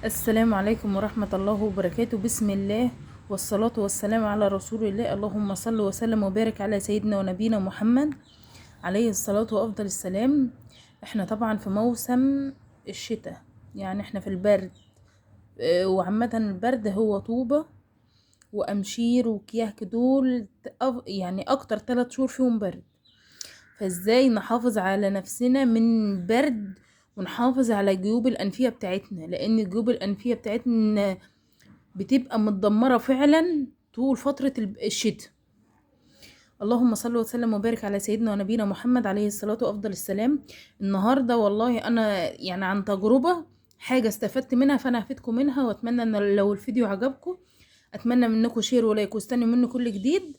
السلام عليكم ورحمة الله وبركاته. بسم الله والصلاة والسلام على رسول الله. اللهم صل وسلم وبارك على سيدنا ونبينا محمد عليه الصلاة وأفضل السلام. احنا طبعا في موسم الشتاء، يعني احنا في البرد. وعامة البرد هو طوبة وأمشير وكياك، دول يعني أكتر 3 شهور فيهم برد. فازاي نحافظ على نفسنا من البرد ونحافظ على الجيوب الأنفية بتاعتنا، لأن الجيوب الأنفية بتاعتنا بتبقى متدمرة فعلا طول فترة الشتاء. اللهم صل وسلم وبارك على سيدنا ونبينا محمد عليه الصلاة وأفضل السلام. النهاردة والله أنا يعني عن تجربة حاجة استفدت منها، فأنا هفيدكم منها، وأتمنى أن لو الفيديو عجبكم أتمنى منكم شير ولايك واستنوا منه كل جديد.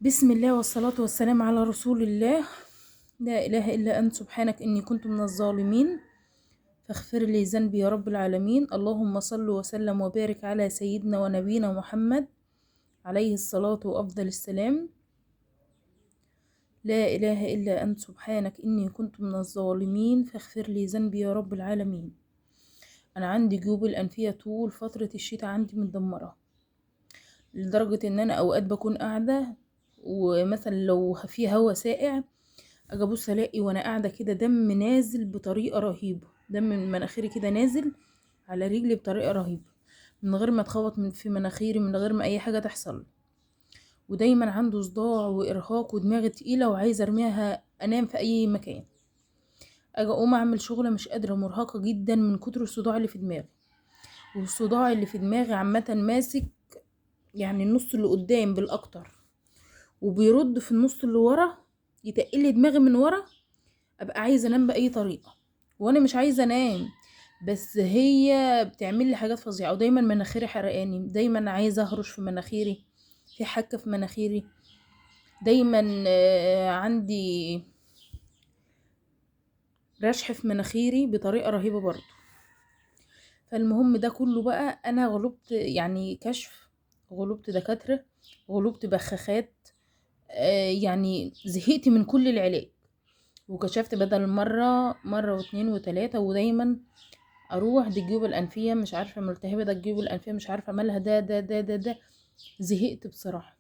بسم الله والصلاة والسلام على رسول الله. لا إله إلا أنت سبحانك إني كنت من الظالمين، فاغفر لي ذنبي يا رب العالمين. اللهم صل وسلم وبارك على سيدنا ونبينا محمد عليه الصلاة وأفضل السلام. لا إله إلا أنت سبحانك إني كنت من الظالمين، فاغفر لي ذنبي يا رب العالمين. أنا عندي جيوب الأنفية طول فترة الشتاء عندي متدمرة، لدرجة إن أنا أوقات بكون قاعدة ومثلا لو في هوا ساقع أجي أبص ألاقي وأنا قاعدة كده دم نازل بطريقة رهيبة، دم من مناخيري كده نازل على رجلي بطريقة رهيبة، من غير ما اتخبط في مناخيري، من غير ما أي حاجة تحصل. ودايما عنده صداع وارهاق ودماغي تقيله وعايزه ارميها انام في اي مكان. اجي اقوم اعمل شغله مش قادره، مرهقه جدا من كتر الصداع اللي في دماغي. والصداع اللي في دماغي عامه ماسك يعني النص اللي قدام بالاكتر، وبيرد في النص اللي ورا، يتقلي دماغي من ورا. ابقى عايزه انام باي طريقه وانا مش عايزه انام، بس هي بتعمل لي حاجات فظيعه. ودايما مناخيري حرقاني، دايما عايزه اهرش في مناخيري، في حكه في مناخيري دايما. عندي رشح في مناخيري بطريقة رهيبة برضو. فالمهم ده كله بقى انا غلبت يعني كشف، غلبت دكاترة، غلبت بخاخات. يعني زهقت من كل العلاج، وكشفت بدل مرة واتنين وتلاتة، ودايما اروح دي الجيوب الانفية مش عارفة ملتهبة، ده الجيوب الانفية مش عارفة مالها، ده زهقت بصراحة.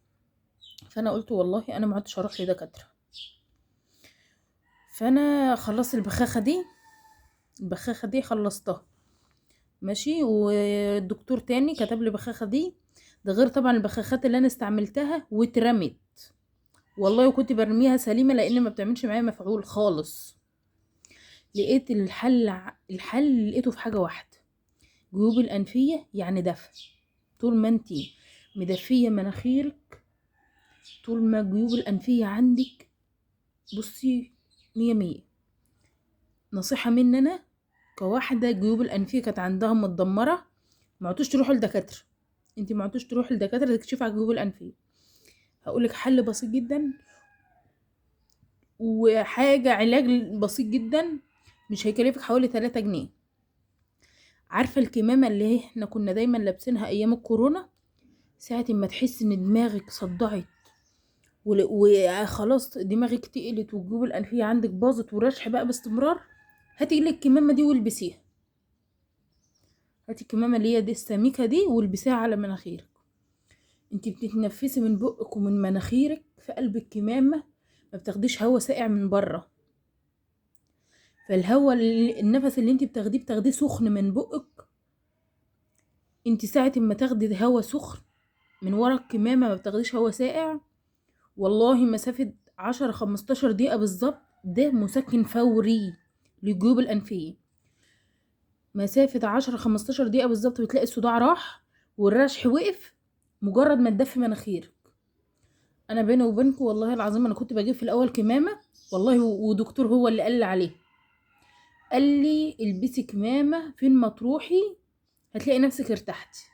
فانا قلت والله انا ما عدتش هروح لدكاترة. فانا خلصت البخاخة دي خلصتها ماشي، والدكتور تاني كتب لي بخاخة دي. ده غير طبعا البخاخات اللي انا استعملتها واترمت والله، وكنت برميها سليمة لان ما بتعملش معايا مفعول خالص. لقيت الحل لقيته في حاجة واحدة: جيوب الأنفية يعني دفى. طول ما انتي مدفية مناخيرك، طول ما الجيوب الأنفية عندك بصي مية مية. نصيحة مننا كواحدة جيوب الأنفية كانت عندها متدمرة، ما عدتوش تروحوا لدكاترة. انتي ما عدتوش تروحوا لدكاترة تكشفوا على الجيوب الأنفية. هقولك حل بسيط جدا وحاجة علاج بسيط جدا، مش هيكلفك حوالي 3 جنيه. عارفة الكمامة اللي احنا كنا دايما لابسينها أيام الكورونا؟ ساعة ما تحس ان دماغك صدعت وخلاص دماغك تقلت والجيوب الأنفية عندك باظت ورشح بقى باستمرار، هاتي لك الكمامة دي والبسيها. هاتي الكمامة اللي هي دي السميكة دي والبسيها على مناخيرك. انتي بتتنفسي من بقك ومن مناخيرك في قلب الكمامة، ما بتاخديش هوا ساقع من بره. فالهوا النفس اللي انتي بتاخديه سخن من بقك. انتي ساعة ما تاخدي هوا سخن من ورا الكمامة، ما بتاخديش هوا ساقع. والله مسافة 10 15 دقيقة بالظبط، ده مسكن فوري للجيوب الأنفية. مسافة 10 15 دقيقة بالظبط بتلاقي الصداع راح والرشح وقف، مجرد ما تدفي مناخيرك. انا بيني وبينكم والله العظيم انا كنت بجيب في الاول كمامه والله، ودكتور هو اللي قال لي عليه، قال لي البسي كمامه فين ما تروحي هتلاقي نفسك ارتحتي.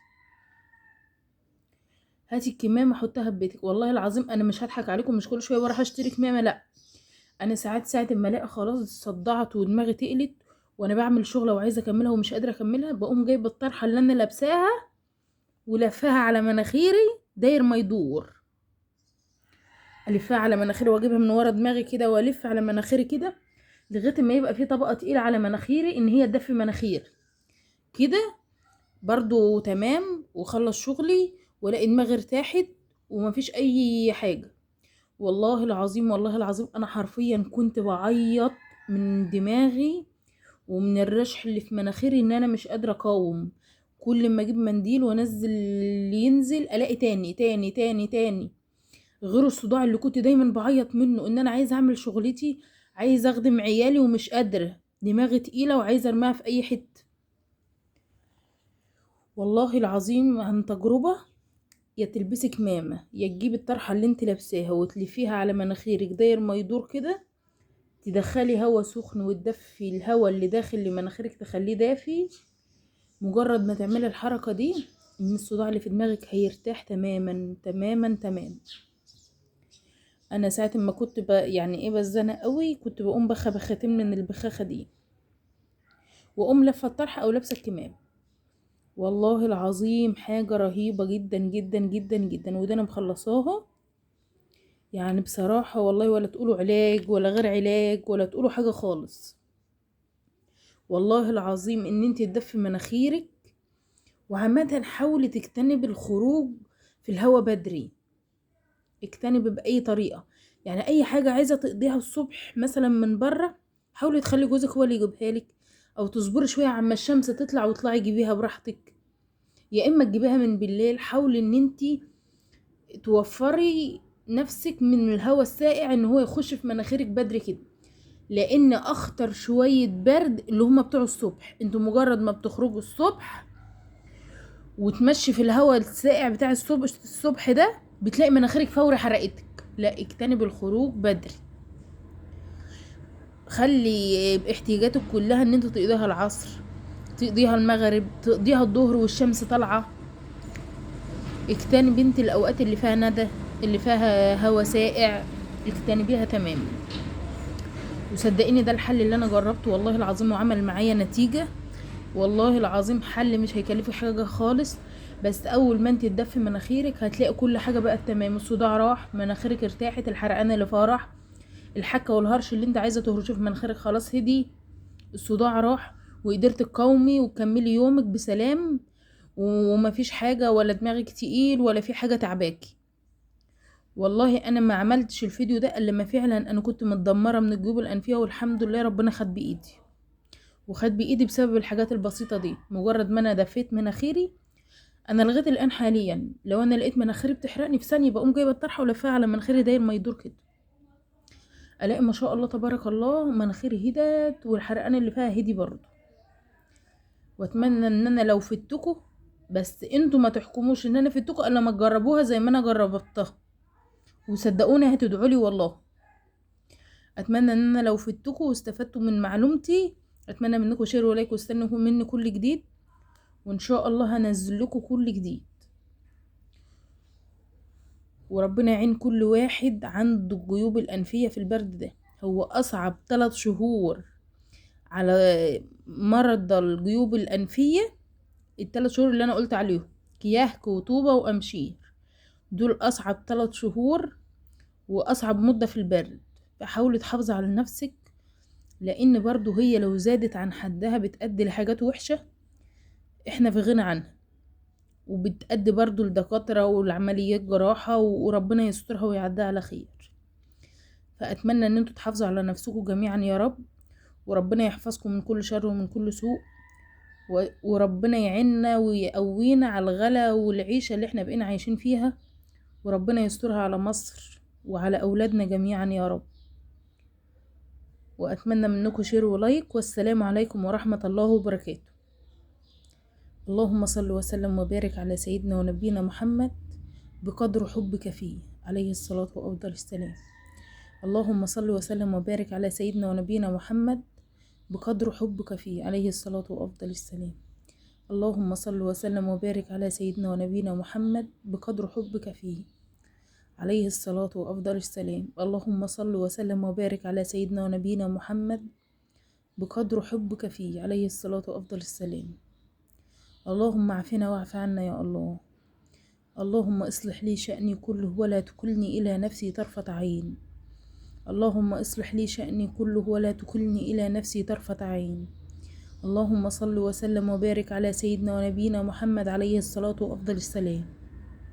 هاتي الكمامه حطها في بيتك. والله العظيم انا مش هضحك عليكم، مش كل شويه بروح اشتري كمامه، لا. انا ساعه ما الاقي خلاص صدعت ودماغي تقلت وانا بعمل شغله وعايزه اكملها ومش قادره اكملها، بقوم جايبه الطرحه اللي انا لابساها ولفاها على مناخيري داير ما يدور. الفها على مناخيري واجيبها من ورا دماغي كده والف على مناخيري كده لغايه ما يبقى في طبقه تقيله على مناخيري ان هي تدفي مناخير. كده برضو تمام، وخلص شغلي والاقي دماغي ارتاحت ومفيش اي حاجة. والله العظيم والله العظيم انا حرفيا كنت بعيط من دماغي ومن الرشح اللي في مناخيري ان انا مش قادرة اقاوم. كل ما اجيب منديل وانزل ينزل الاقي تاني تاني تاني تاني. غير الصداع اللي كنت دايما بعيط منه ان انا عايزة اعمل شغلتي، عايزة اخدم عيالي ومش قادرة، دماغي تقيلة وعايزة ارميها في اي حتة. والله العظيم عن تجربة، يا تلبسي كمامة يا تجيبي الطرحة اللي انت لابساها وتلفيها على مناخيرك داير ما يدور كده، تدخلي هوا سخن وتدفي الهوا اللي داخل لمناخيرك تخليه دافي. مجرد ما تعملي الحركة دي ان الصداع اللي في دماغك هيرتاح تماما تماما تماما. انا ساعة ما كنت يعني ايه بزنق قوي كنت بقوم بخ بختين من البخاخة دي واقوم لفة الطرحة او لابسة الكمام. والله العظيم حاجة رهيبة جدا جدا جدا جدا، وده انا مخلصاها. يعني بصراحة والله ولا تقولوا علاج ولا غير علاج ولا تقولوا حاجة خالص. والله العظيم ان انت تدفي مناخيرك، وعامة حاولي تجتنب الخروج في الهوا بدري. اجتنب بأي طريقة، يعني اي حاجة عايزة تقضيها الصبح مثلا من بره حاولي تخلي جوزك هو اللي يجيبها لك، او تصبري شوية عما الشمس تطلع وتطلعي جيبيها براحتك، يا اما تجيبيها من بالليل. حاولي ان انتي توفري نفسك من الهواء الساقع ان هو يخش في مناخيرك بدري كده، لان اخطر شوية برد اللي هما بتوع الصبح. انتوا مجرد ما بتخرجوا الصبح وتمشي في الهواء الساقع بتاع الصبح ده بتلاقي مناخيرك فوري حرقتك. لا، اجتنب الخروج بدري. خلي احتياجاتك كلها ان انتوا تقضيها العصر، تقضيها المغرب، تقضيها الظهر والشمس طالعه. اجتنبي انت الاوقات اللي فيها ندى، اللي فيها هوا ساقع، اجتنبيها تماما. وصدقيني ده الحل اللي انا جربته والله العظيم وعمل معايا نتيجة. والله العظيم حل مش هيكلفك حاجة خالص، بس اول ما انت تدفي مناخيرك هتلاقي كل حاجة بقت تمام. الصداع راح، مناخيرك ارتاحت، الحرقان اللي فيها راح، الحكة والهرش اللي انت عايزة تهرشه في مناخيرك خلاص هدي، الصداع راح، وقدرت تقاومي وتكملي يومك بسلام، ومفيش حاجة ولا دماغك تقيل ولا في حاجة تعباكي. والله انا ما عملتش الفيديو ده الا لما فعلا انا كنت متدمره من الجيوب الانفيه، والحمد لله ربنا خد بايدي، وخد بايدي بسبب الحاجات البسيطه دي. مجرد ما انا دفيت مناخيري، انا لغايه الان حاليا لو انا لقيت مناخيري بتحرقني في ثانيه بقوم جايبه الطرحه ولفاها على مناخيري داير ما يدور كده، الاقي ما شاء الله تبارك الله مناخيري هدت والحرقان اللي فيها هدي برضه. واتمنى ان انا لو فدتكم، بس انتوا ما تحكموش ان انا فدتكم الا ما تجربوها زي ما انا جربتها، وصدقوني هتدعوا لي والله. اتمنى ان انا لو فدتكم واستفدتوا من معلومتي، اتمنى منكم شير ولايك واستنوا مني كل جديد، وان شاء الله هنزل لكم كل جديد. وربنا يعين كل واحد عنده الجيوب الانفيه في البرد ده. هو اصعب 3 شهور على مرضى الجيوب الانفيه، ال3 شهور اللي انا قلت عليهم كياك وطوبة وامشير، دول اصعب 3 شهور واصعب مدة في البرد. فحاولي تحافظي على نفسك، لان برضو هي لو زادت عن حدها بتأدي لحاجات وحشة احنا في غنى عنها، وبتأدي برضو لدكاترة والعمليات جراحة، وربنا يسترها ويعدها على خير. فأتمنى ان انتوا تحافظوا على نفسكم جميعا يا رب، وربنا يحفظكم من كل شر ومن كل سوء، وربنا يعيننا ويقوينا على الغلا والعيشة اللي احنا بقينا عايشين فيها، وربنا يسترها على مصر وعلى أولادنا جميعا يا رب. وأتمنى منكم شير ولايك، والسلام عليكم ورحمة الله وبركاته. اللهم صل وسلم وبارك على سيدنا ونبينا محمد بقدر حبك فيه عليه الصلاة وأفضل السلام. اللهم صل وسلم وبارك على سيدنا ونبينا محمد بقدر حبك فيه عليه الصلاة وأفضل السلام. اللهم صل وسلم وبارك على سيدنا ونبينا محمد بقدر حبك فيه عليه الصلاة وأفضل السلام. اللهم صل وسلم وبارك على سيدنا ونبينا محمد بقدر حبك فيه عليه الصلاة وأفضل السلام. اللهم اعفنا واعف عنا يا الله. اللهم اصلح لي شأني كله ولا تكلني إلى نفسي طرفة عين. اللهم اصلح لي شأني كله ولا تكلني إلى نفسي طرفة عين. اللهم صل وسلم وبارك على سيدنا ونبينا محمد عليه الصلاة وأفضل السلام.